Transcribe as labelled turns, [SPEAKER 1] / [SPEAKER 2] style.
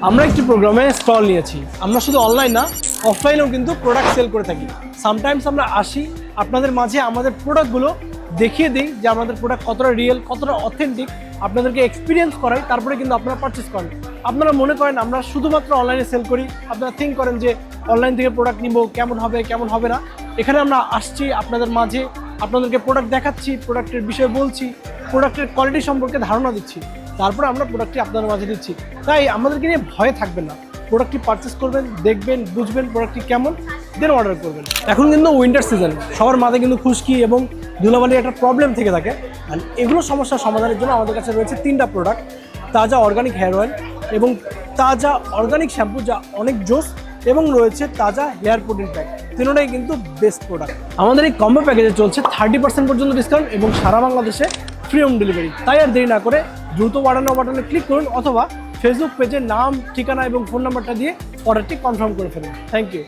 [SPEAKER 1] আমরা একটি প্রোগ্রামে স্টল নিয়েছি। আমরা শুধু অনলাইন না, অফলাইনেও কিন্তু প্রোডাক্ট সেল করে থাকি। সামটাইমস আমরা আসি, আপনাদের মাঝে আমাদের প্রোডাক্টগুলো দেখিয়ে দিই যে আমাদের প্রোডাক্ট কতটা রিয়েল, কতটা অথেন্টিক, আপনাদেরকে এক্সপিরিয়েন্স করাই, তারপরে কিন্তু আপনারা পারচেস করেন। আপনারা মনে করেন আমরা শুধুমাত্র অনলাইনে সেল করি, আপনারা থিঙ্ক করেন যে অনলাইন থেকে প্রোডাক্ট নিব, কেমন হবে কেমন হবে না। এখানে আমরা আসছি আপনাদের মাঝে, আপনাদেরকে প্রোডাক্ট দেখাচ্ছি, প্রোডাক্টের বিষয়ে বলছি, প্রোডাক্টের কোয়ালিটি সম্পর্কে ধারণা দিচ্ছি, তারপরে আমরা প্রোডাক্টটি আপনাদের মাঝে দিচ্ছি। তাই আমাদেরকে নিয়ে ভয়ে থাকবেন না, প্রোডাক্টটি পারচেস করবেন, দেখবেন, বুঝবেন প্রোডাক্টটি কেমন, দেন অর্ডার করবেন। এখন কিন্তু উইন্টার সিজন, সবার মাথায় কিন্তু খুশকি এবং ধুলাবালির একটা প্রবলেম থেকে থাকে। আর এগুলো সমস্যার সমাধানের জন্য আমাদের কাছে রয়েছে 3টা প্রোডাক্ট: তাজা অর্গানিক হেয়ার অয়েল এবং তাজা অর্গানিক শ্যাম্পু, যা অনেক জোস, এবং রয়েছে তাজা হেয়ার প্রোটিন প্যাক। তিনটাই কিন্তু বেস্ট প্রোডাক্ট। আমাদের এই কম্বো প্যাকেজে চলছে 30% পর্যন্ত ডিসকাউন্ট এবং সারা বাংলাদেশে ফ্রি হোম ডেলিভারি। তাই আর দেরি না করে দ্রুত বাড়ানো বাটনে ক্লিক করুন, অথবা ফেসবুক পেজে নাম, ঠিকানা এবং ফোন নাম্বারটা দিয়ে অর্ডারটি কনফার্ম করে ফেলুন। Thank you.